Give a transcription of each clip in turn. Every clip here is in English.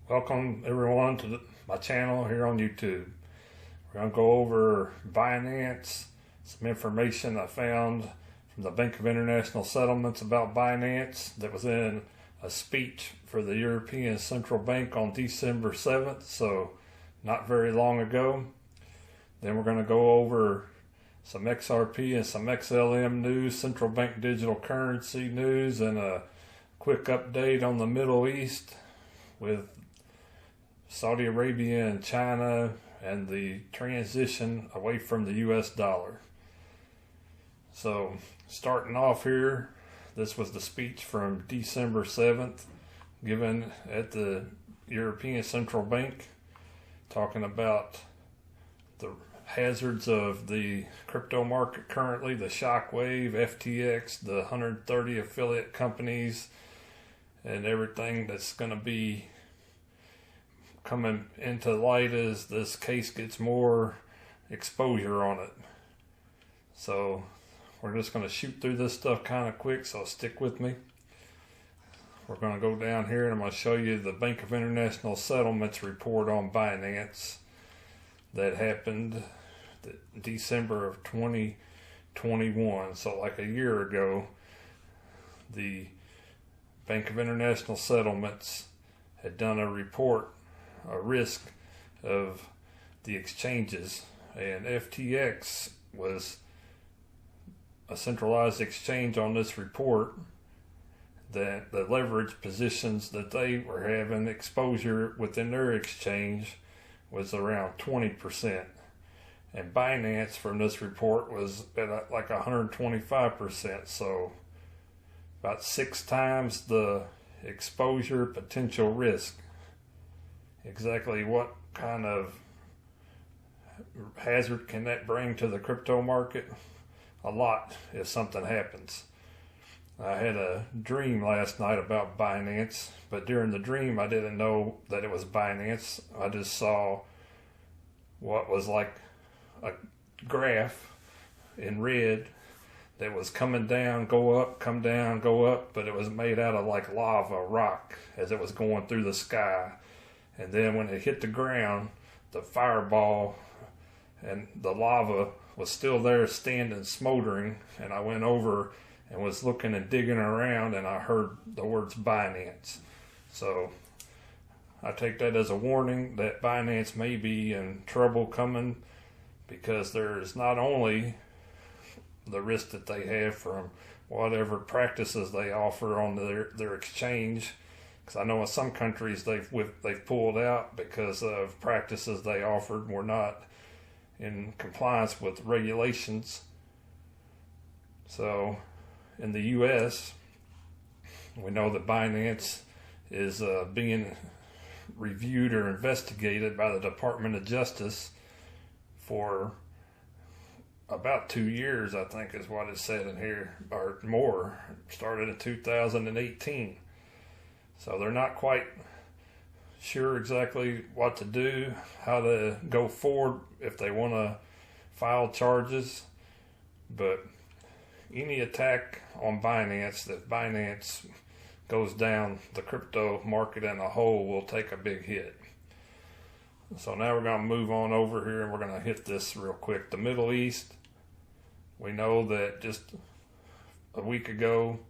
Welcome everyone to my channel here on YouTube. We're going to go over Binance, some information I found from the Bank of International Settlements about Binance that was in a speech for the European Central Bank on December 7th, so not very long ago. Then we're going to go over some XRP and some XLM news, central bank digital currency news, and a quick update on the Middle East with Saudi Arabia and China and the transition away from the US dollar. So starting off here, this was the speech from December 7th given at the European Central Bank, talking about the hazards of the crypto market currently, the shockwave, FTX, the 130 affiliate companies, and everything that's going to be coming into light as this case gets more exposure on it. So we're just going to shoot through this stuff kind of quick, so stick with me. We're going to go down here and I'm going to show you the Bank of International Settlements report on Binance that happened December of 2021. So like a year ago, the Bank of International Settlements had done a report, a risk of the exchanges, and FTX was a centralized exchange on this report, that the leverage positions that they were having exposure within their exchange was around 20%, and Binance from this report was at like 125%, so about 6 times the exposure potential risk. Exactly what kind of hazard can that bring to the crypto market? A lot if something happens. I had a dream last night about Binance, but during the dream I didn't know that it was Binance. I just saw what was like a graph in red that was coming down, go up, come down, go up, but it was made out of like lava rock as it was going through the sky. And then when it hit the ground, the fireball and the lava was still there standing, smoldering, and I went over and was looking and digging around, and I heard the words Binance. So I take that as a warning that Binance may be in trouble coming, because there's not only the risk that they have from whatever practices they offer on their exchange, because I know in some countries they've pulled out because of practices they offered were not in compliance with regulations. So in the US, we know that Binance is being reviewed or investigated by the Department of Justice for about 2 years, I think is what it said in here, or more. It started in 2018. So they're not quite sure exactly what to do, how to go forward if they want to file charges. But any attack on Binance, if Binance goes down, the crypto market in a whole will take a big hit. So now we're going to move on over here and we're going to hit this real quick. The Middle East, we know that just a week ago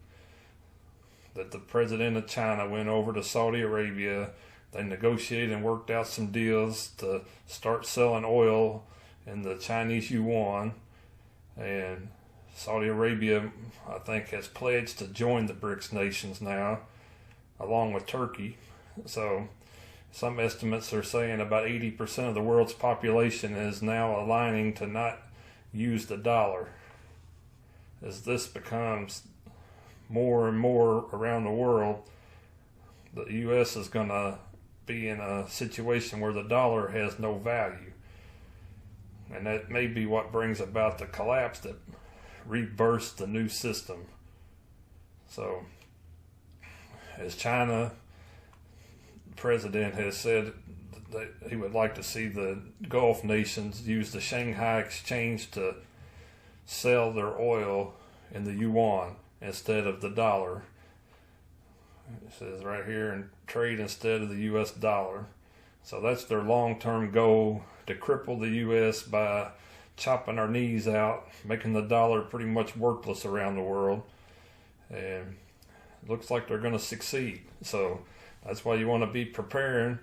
that the president of China went over to Saudi Arabia. They negotiated and worked out some deals to start selling oil in the Chinese yuan, and Saudi Arabia, I think, has pledged to join the BRICS nations now, along with Turkey. So some estimates are saying about 80% of the world's population is now aligning to not use the dollar. As this becomes more and more around the world, the U.S. is going to be in a situation where the dollar has no value. And that may be what brings about the collapse that rebirths the new system. So, as China, the president has said that he would like to see the Gulf nations use the Shanghai exchange to sell their oil in the yuan instead of the dollar. It says right here, and trade instead of the US dollar. So that's their long-term goal, to cripple the US by chopping our knees out, making the dollar pretty much worthless around the world. And it looks like they're going to succeed. So that's why you want to be preparing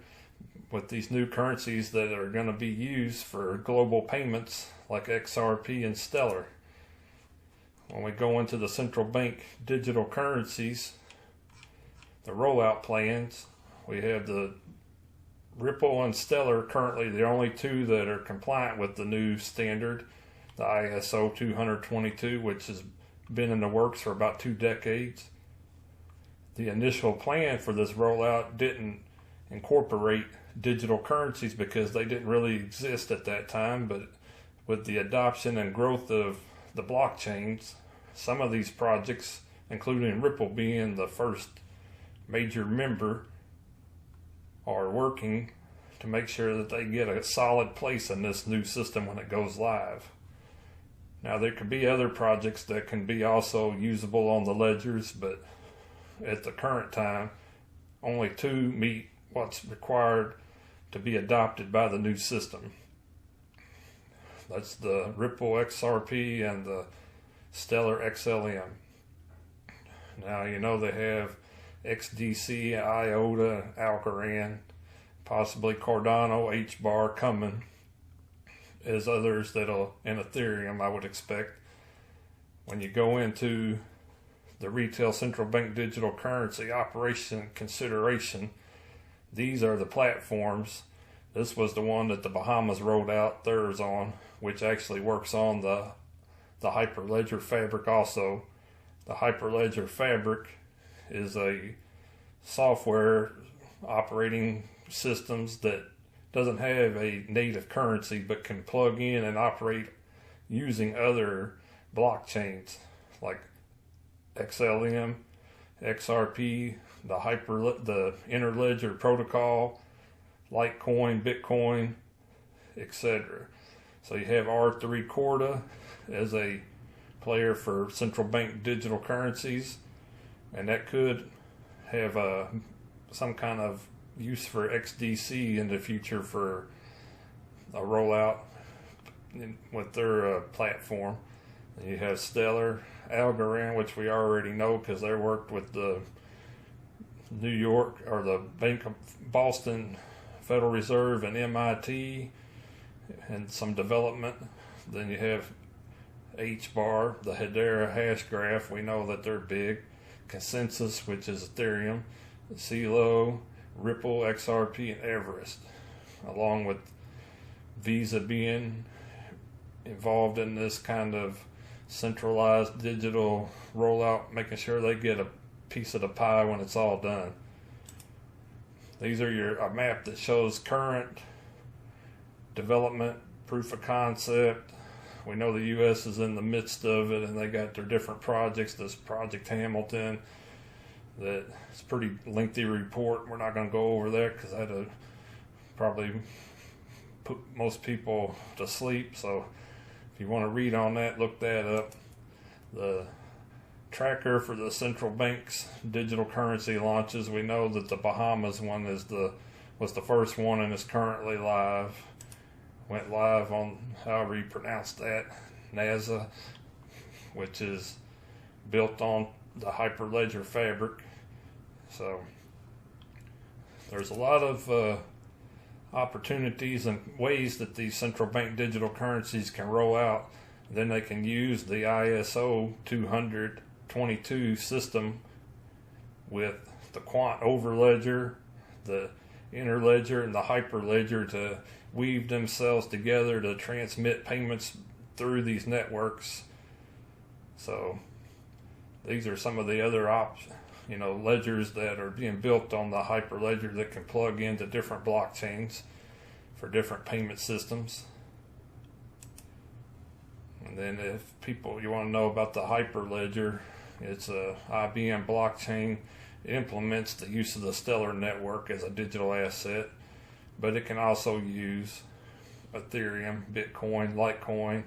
with these new currencies that are going to be used for global payments, like XRP and Stellar. When we go into the central bank digital currencies, the rollout plans, we have the Ripple and Stellar, currently the only two that are compliant with the new standard, the ISO 222, which has been in the works for about 2 decades. The initial plan for this rollout didn't incorporate digital currencies because they didn't really exist at that time, but with the adoption and growth of the blockchains, some of these projects, including Ripple being the first major member, are working to make sure that they get a solid place in this new system when it goes live. Now, there could be other projects that can be also usable on the ledgers, but at the current time, only 2 meet what's required to be adopted by the new system. That's the Ripple XRP and the Stellar XLM. Now, you know they have XDC, IOTA, Algorand, possibly Cardano, HBAR coming, as others that'll, in Ethereum, I would expect. When you go into the retail central bank digital currency operation consideration, these are the platforms. This was the one that the Bahamas rolled out theirs on, which actually works on the Hyperledger Fabric also. The Hyperledger Fabric is a software operating systems that doesn't have a native currency but can plug in and operate using other blockchains like XLM, XRP, the Interledger protocol, Litecoin, Bitcoin, etc. So you have R3 Corda as a player for central bank digital currencies, and that could have some kind of use for XDC in the future for a rollout with their platform. And you have Stellar, Algorand, which we already know because they worked with the New York or the Bank of Boston Federal Reserve and MIT and some development. Then you have HBAR, the Hedera hash graph. We know that they're big. Consensus, which is Ethereum, CeeLo, Ripple, XRP, and Everest, along with Visa being involved in this kind of centralized digital rollout, making sure they get a piece of the pie when it's all done. These are a map that shows current development, proof of concept. We know the U.S. is in the midst of it, and they got their different projects. This Project Hamilton, that it's a pretty lengthy report. We're not going to go over that because that'd probably put most people to sleep. So if you want to read on that, look that up. The tracker for the central bank's digital currency launches, we know that the Bahamas one was the first one and is currently live. Went live on however you pronounce that, NASA, which is built on the Hyperledger Fabric. So there's a lot of opportunities and ways that these central bank digital currencies can roll out. Then they can use the ISO 222 system with the quant overledger, the interledger, and the hyperledger to weave themselves together to transmit payments through these networks. So these are some of the other ledgers that are being built on the hyperledger that can plug into different blockchains for different payment systems. And then if you want to know about the hyperledger, it's a IBM blockchain. It implements the use of the Stellar network as a digital asset, but it can also use Ethereum, Bitcoin, Litecoin.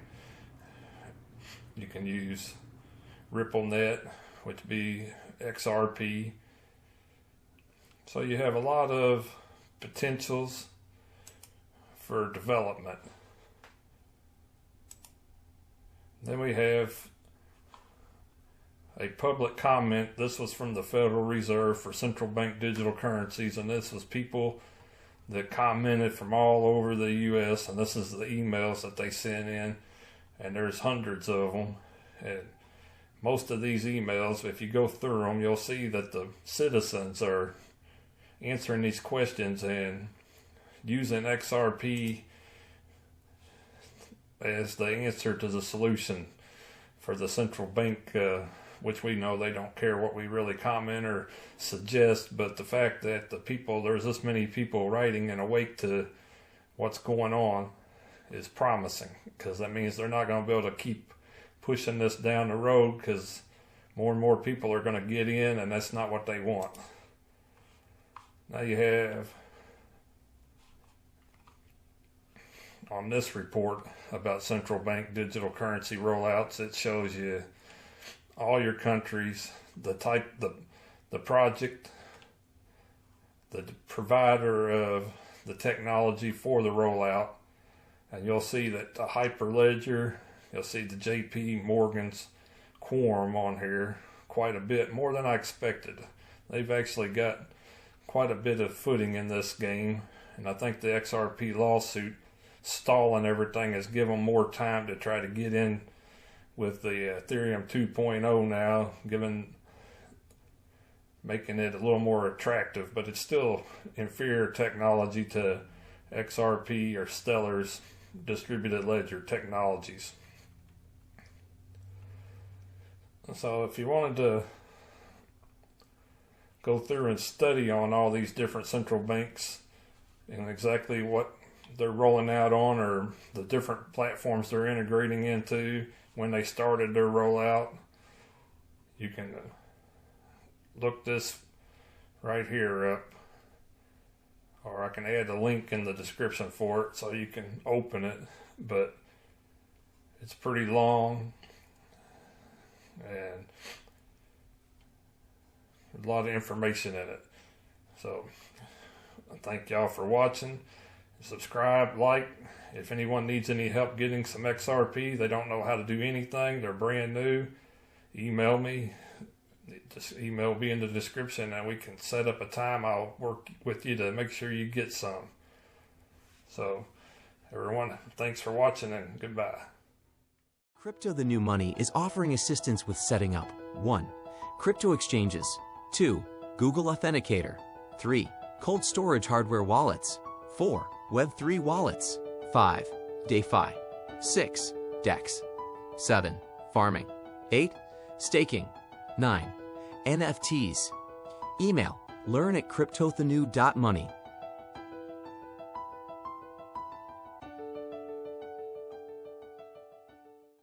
You can use RippleNet, which be XRP. So you have a lot of potentials for development. Then we have a public comment. This was from the Federal Reserve for central bank digital currencies, and this was people that commented from all over the U.S., and this is the emails that they sent in, and there's hundreds of them. And most of these emails, if you go through them, you'll see that the citizens are answering these questions and using XRP as the answer to the solution for the central bank, which we know they don't care what we really comment or suggest, but the fact that there's this many people writing and awake to what's going on is promising, because that means they're not going to be able to keep pushing this down the road, because more and more people are going to get in, and that's not what they want. Now you have on this report about central bank digital currency rollouts, it shows you all your countries, the project, the provider of the technology for the rollout, and you'll see that the Hyperledger, you'll see the JP Morgan's quorum on here quite a bit, more than I expected. They've actually got quite a bit of footing in this game, and I think the XRP lawsuit stalling everything has given them more time to try to get in with the Ethereum 2.0 now, making it a little more attractive, but it's still inferior technology to XRP or Stellar's distributed ledger technologies. So if you wanted to go through and study on all these different central banks and exactly what they're rolling out on, or the different platforms they're integrating into when they started their rollout, you can look this right here up, or I can add a link in the description for it so you can open it, but it's pretty long and a lot of information in it. So I thank y'all for watching. Subscribe, like. If anyone needs any help getting some XRP, they don't know how to do anything, they're brand new, email me. Just email me in the description and we can set up a time. I'll work with you to make sure you get some. So everyone, thanks for watching and goodbye. Crypto the New Money is offering assistance with setting up 1. Crypto exchanges, 2. Google Authenticator, 3. Cold storage hardware wallets, 4. Web3 wallets, 5. DeFi, 6. DEX, 7. Farming, 8. Staking, 9. NFTs. Email learn@cryptothenew.money.